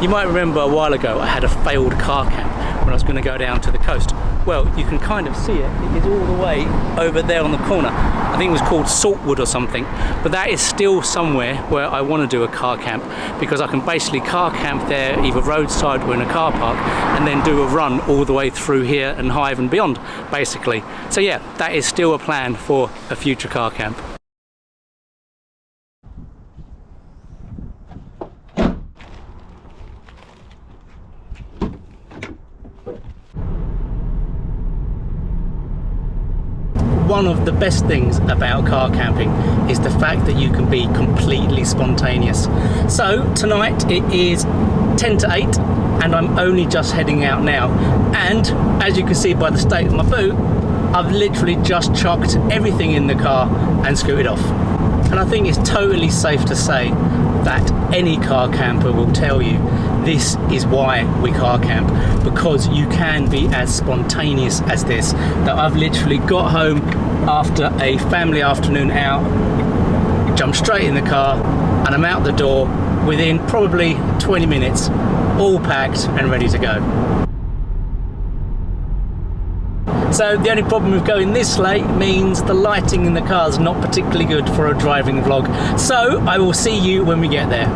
You might remember a while ago I had a failed car camp when I was going to go down to the coast. Well, you can kind of see it. It is all the way over there on the corner. I think it was called Saltwood or something, but that is still somewhere where I want to do a car camp, because I can basically car camp there either roadside or in a car park, and then do a run all the way through here and Hive and beyond, basically. So yeah, that is still a plan for a future car camp. One of the best things about car camping is the fact that you can be completely spontaneous. So tonight it is 10 to 8 and I'm only just heading out now, and as you can see by the state of my boot, I've literally just chucked everything in the car and scooted off. And I think it's totally safe to say that any car camper will tell you this is why we car camp, because you can be as spontaneous as this. That I've literally got home after a family afternoon out, jumped straight in the car, and I'm out the door within probably 20 minutes, all packed and ready to go. So the only problem with going this late means the lighting in the car is not particularly good for a driving vlog. So I will see you when we get there.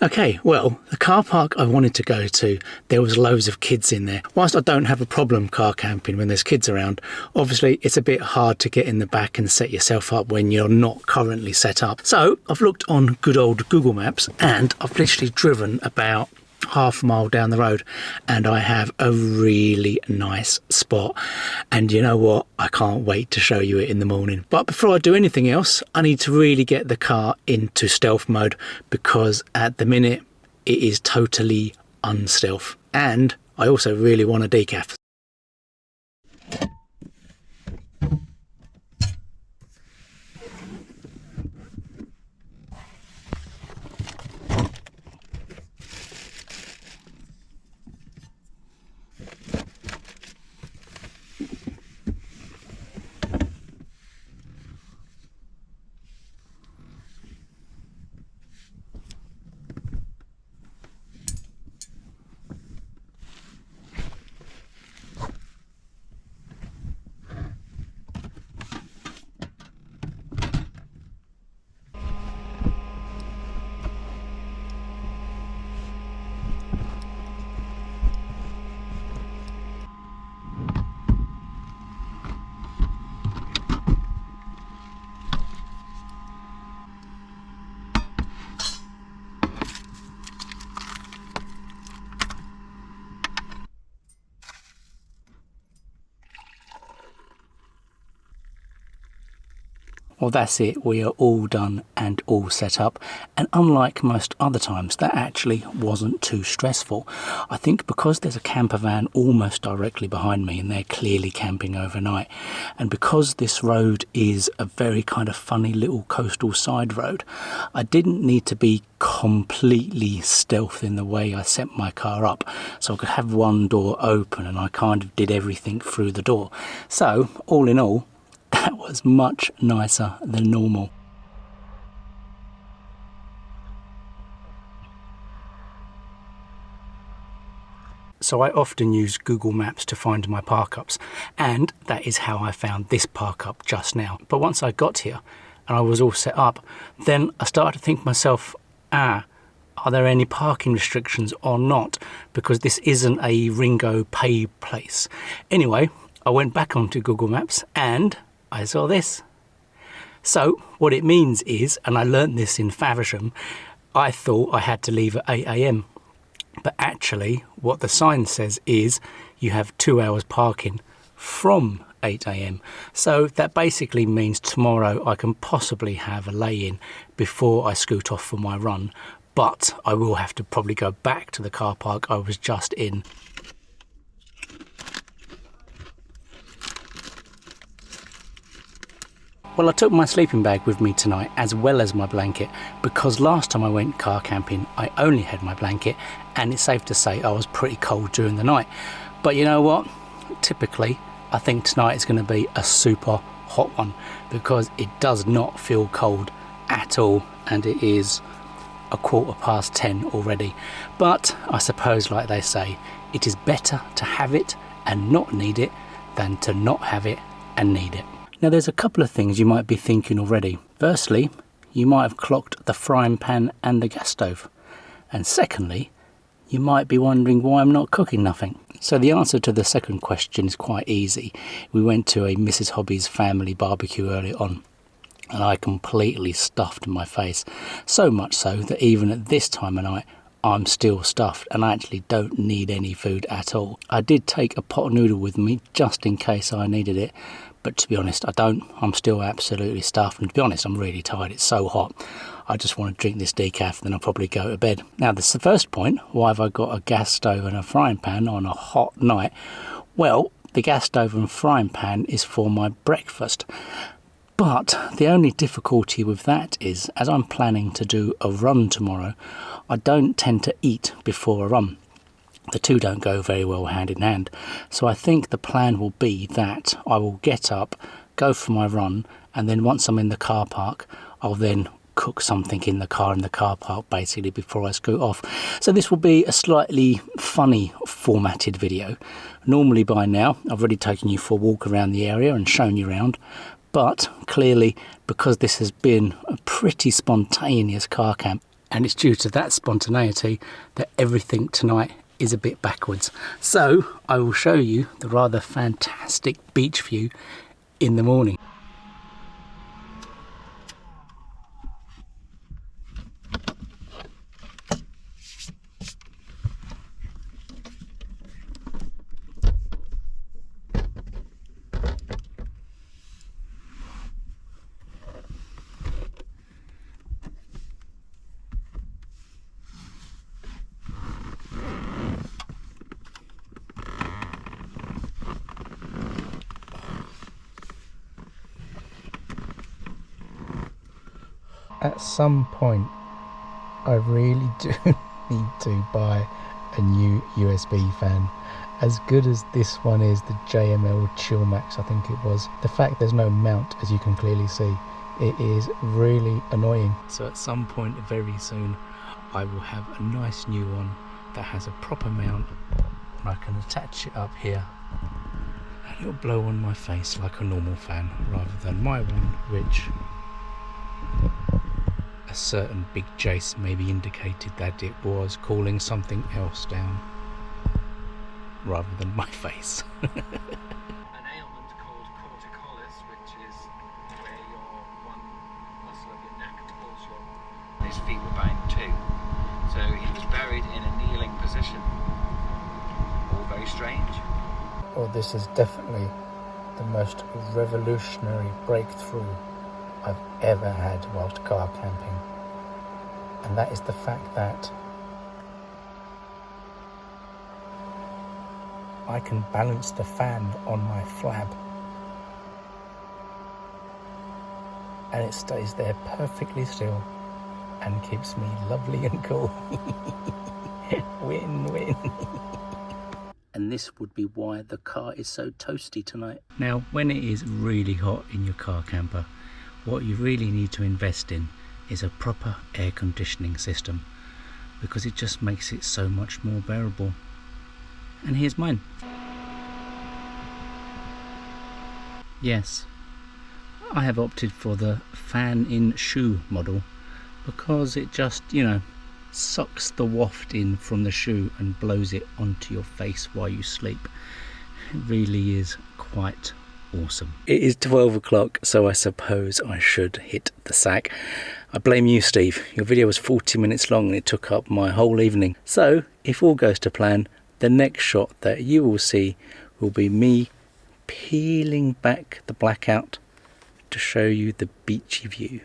Okay, well, the car park I wanted to go to, there was loads of kids in there. Whilst I don't have a problem car camping when there's kids around, obviously it's a bit hard to get in the back and set yourself up when you're not currently set up. So I've looked on good old Google Maps and I've literally driven about half a mile down the road and I have a really nice spot, and you know what, I can't wait to show you it in the morning. But before I do anything else, I need to really get the car into stealth mode, because at the minute it is totally unstealth, and I also really want a decaf. Well, that's it, we are all done and all set up, and unlike most other times, that actually wasn't too stressful. I think because there's a camper van almost directly behind me and they're clearly camping overnight, and because this road is a very kind of funny little coastal side road, I didn't need to be completely stealth in the way I set my car up, so I could have one door open and I kind of did everything through the door. So all in all, that was much nicer than normal. So I often use Google Maps to find my park ups, and that is how I found this park up just now. But once I got here and I was all set up, then I started to think to myself, are there any parking restrictions or not? Because this isn't a Ringo pay place. Anyway, I went back onto Google Maps and I saw this. So what it means is, and I learnt this in Faversham, I thought I had to leave at 8 AM. But actually what the sign says is you have 2 hours parking from 8 AM. So that basically means tomorrow I can possibly have a lay-in before I scoot off for my run. But I will have to probably go back to the car park I was just in. Well, I took my sleeping bag with me tonight as well as my blanket, because last time I went car camping I only had my blanket, and it's safe to say I was pretty cold during the night. But you know what? Typically I think tonight is going to be a super hot one, because it does not feel cold at all, and it is 10:15 already. But I suppose, like they say, it is better to have it and not need it than to not have it and need it. Now there's a couple of things you might be thinking already. Firstly, you might have clocked the frying pan and the gas stove. And secondly, you might be wondering why I'm not cooking nothing. So the answer to the second question is quite easy. We went to a Mrs. Hobby's family barbecue earlier on, and I completely stuffed my face. So much so that even at this time of night, I'm still stuffed and I actually don't need any food at all. I did take a pot of noodle with me just in case I needed it, but to be honest, I don't. I'm still absolutely stuffed, and to be honest, I'm really tired. It's so hot. I just want to drink this decaf, then I'll probably go to bed. Now, this is the first point. Why have I got a gas stove and a frying pan on a hot night? Well, the gas stove and frying pan is for my breakfast. But the only difficulty with that is, as I'm planning to do a run tomorrow, I don't tend to eat before a run. The two don't go very well hand in hand. So I think the plan will be that I will get up, go for my run, and then once I'm in the car park, I'll then cook something in the car park basically before I scoot off. So this will be a slightly funny formatted video. Normally by now I've already taken you for a walk around the area and shown you around, but clearly because this has been a pretty spontaneous car camp, and it's due to that spontaneity that everything tonight is a bit backwards. So I will show you the rather fantastic beach view in the morning. At some point I really do need to buy a new USB fan. As good as this one is, the JML Chillmax I think it was, the fact there's no mount, as you can clearly see, it is really annoying. So at some point very soon I will have a nice new one that has a proper mount, and I can attach it up here and it'll blow on my face like a normal fan, rather than my one, which a certain big Jace maybe indicated that it was cooling something else down rather than my face. An ailment called corticolis, which is where your one muscle of your neck pulls your... His feet were bound too, so he was buried in a kneeling position. All very strange. Well, this is definitely the most revolutionary breakthrough I've ever had whilst car camping, and that is the fact that I can balance the fan on my flab and it stays there perfectly still and keeps me lovely and cool. Win-win. And this would be why the car is so toasty tonight. Now, when it is really hot in your car camper, what you really need to invest in is a proper air conditioning system, because it just makes it so much more bearable. And here's mine. Yes, I have opted for the fan-in shoe model because it just, you know, sucks the waft in from the shoe and blows it onto your face while you sleep. It really is quite awesome. It is 12 o'clock, so I suppose I should hit the sack. I blame you, Steve. Your video was 40 minutes long and it took up my whole evening. So, if all goes to plan, the next shot that you will see will be me peeling back the blackout to show you the beachy view.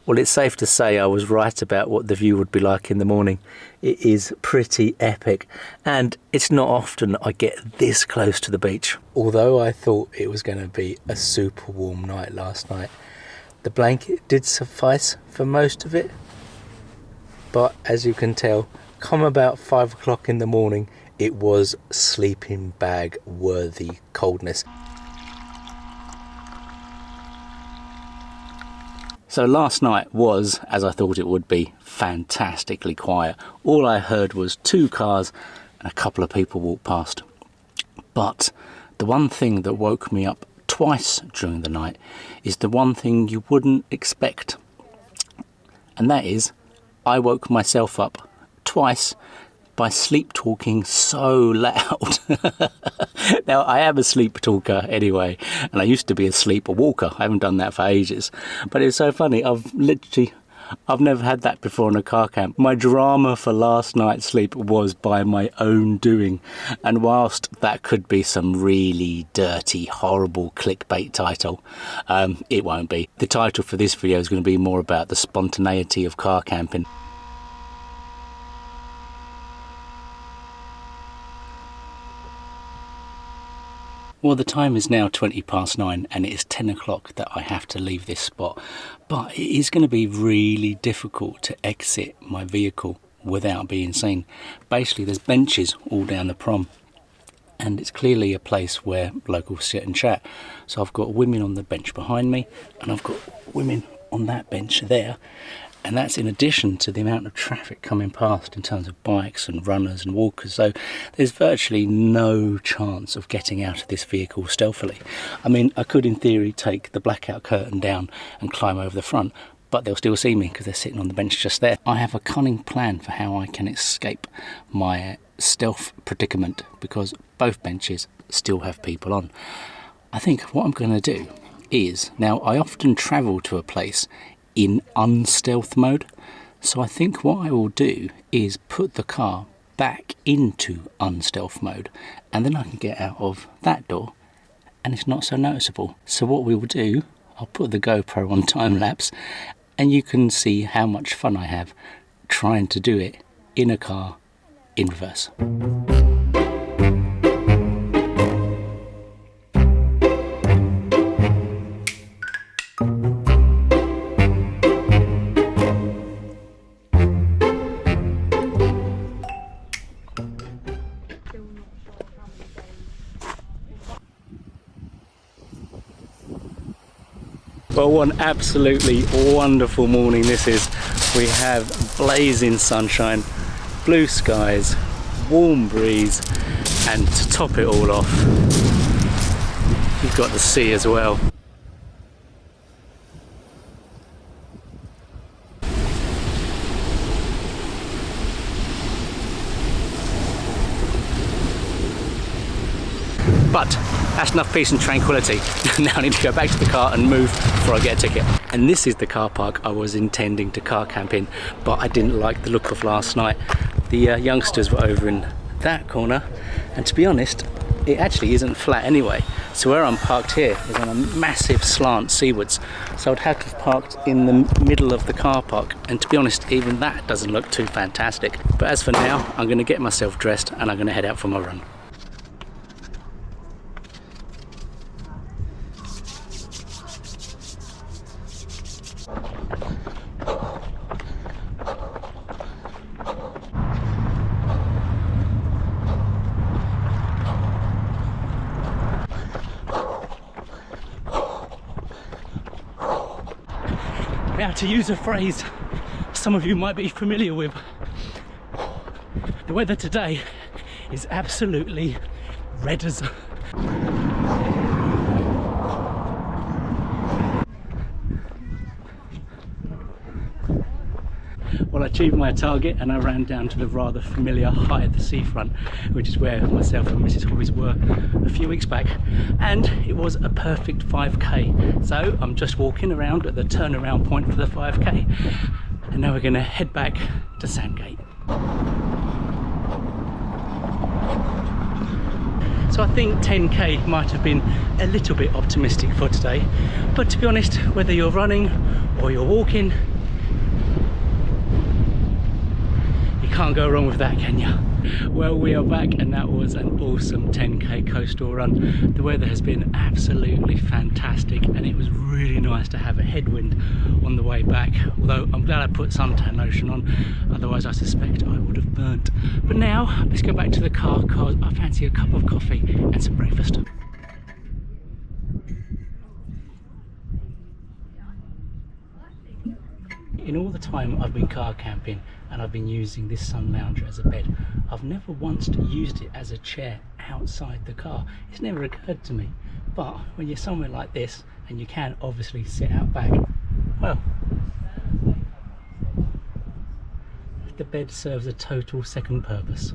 Well, it's safe to say I was right about what the view would be like in the morning. It is pretty epic, and it's not often I get this close to the beach. Although I thought it was going to be a super warm night last night, the blanket did suffice for most of it. But as you can tell, come about 5 o'clock in the morning, it was sleeping bag worthy coldness. So last night was, as I thought it would be, fantastically quiet. All I heard was 2 cars and a couple of people walk past. But the one thing that woke me up twice during the night is the one thing you wouldn't expect. And that is, I woke myself up twice by sleep talking so loud. Now, I am a sleep talker anyway, and I used to be a sleep walker. I haven't done that for ages. But it's so funny, I've never had that before in a car camp. My drama for last night's sleep was by my own doing. And whilst that could be some really dirty, horrible clickbait title, it won't be. The title for this video is going to be more about the spontaneity of car camping. Well, the time is now 9:20 and it is 10 o'clock that I have to leave this spot. But it is going to be really difficult to exit my vehicle without being seen. Basically, there's benches all down the prom, and it's clearly a place where locals sit and chat. So I've got women on the bench behind me, and I've got women on that bench there. And that's in addition to the amount of traffic coming past in terms of bikes and runners and walkers. So there's virtually no chance of getting out of this vehicle stealthily. I mean, I could in theory take the blackout curtain down and climb over the front, but they'll still see me because they're sitting on the bench just there. I have a cunning plan for how I can escape my stealth predicament, because both benches still have people on. I think what I'm going to do is, now I often travel to a place in unstealth mode, so I think what I will do is put the car back into unstealth mode, and then I can get out of that door and it's not so noticeable. So what we will do, I'll put the GoPro on time lapse and you can see how much fun I have trying to do it in a car in reverse. Well, what an absolutely wonderful morning this is. We have blazing sunshine, blue skies, warm breeze, and to top it all off, you've got the sea as well. But that's enough peace and tranquility. Now I need to go back to the car and move before I get a ticket. And this is the car park I was intending to car camp in, but I didn't like the look of last night. The youngsters were over in that corner, and to be honest, it actually isn't flat anyway. So where I'm parked here is on a massive slant seawards. So I'd have to have parked in the middle of the car park, and to be honest, even that doesn't look too fantastic. But as for now, I'm going to get myself dressed and I'm going to head out for my run. Now, to use a phrase some of you might be familiar with, the weather today is absolutely red as... Well, I achieved my target and I ran down to the rather familiar High at the Seafront, which is where myself and Mrs. Hobbies were a few weeks back, and it was a perfect 5k. So I'm just walking around at the turnaround point for the 5k, and now we're going to head back to Sandgate. So I think 10k might have been a little bit optimistic for today, but to be honest, whether you're running or you're walking, Can't go wrong with that, can ya? Well, we are back, and that was an awesome 10k coastal run. The weather has been absolutely fantastic, and it was really nice to have a headwind on the way back. Although I'm glad I put suntan lotion on, otherwise I suspect I would have burnt. But now let's go back to the car because I fancy a cup of coffee and some breakfast. In all the time I've been car camping and I've been using this sun lounger as a bed, I've never once used it as a chair outside the car. It's never occurred to me. But when you're somewhere like this and you can obviously sit out back, well, the bed serves a total second purpose.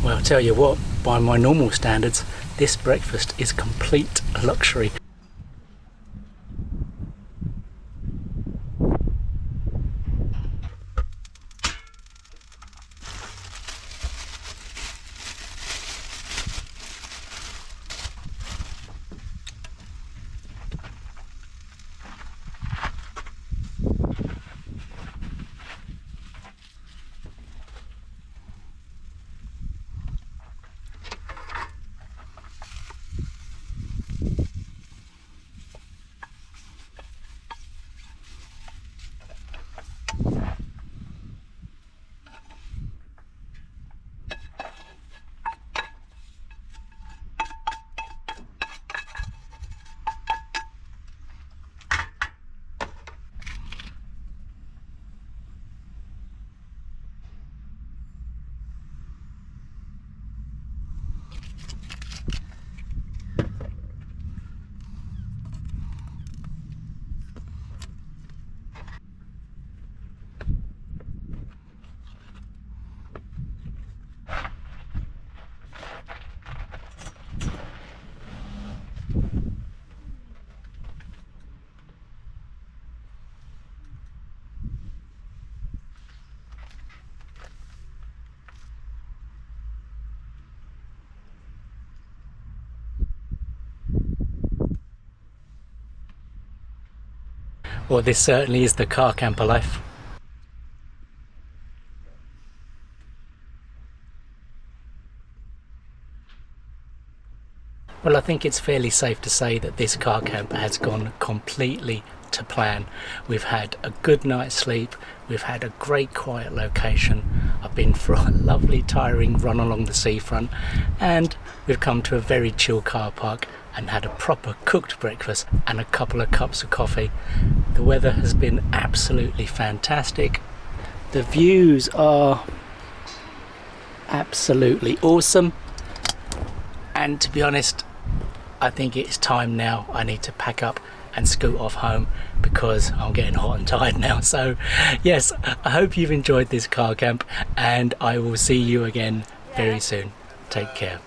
Well, I'll tell you what, by my normal standards, this breakfast is complete luxury. Well, this certainly is the car camper life. Well, I think it's fairly safe to say that this car camper has gone completely to plan. We've had a good night's sleep, we've had a great quiet location, I've been for a lovely tiring run along the seafront, and we've come to a very chill car park and had a proper cooked breakfast and a couple of cups of coffee. The weather has been absolutely fantastic. The views are absolutely awesome. And to be honest, I think it's time now. I need to pack up and scoot off home because I'm getting hot and tired now. So yes, I hope you've enjoyed this car camp and I will see you again very soon. Take care.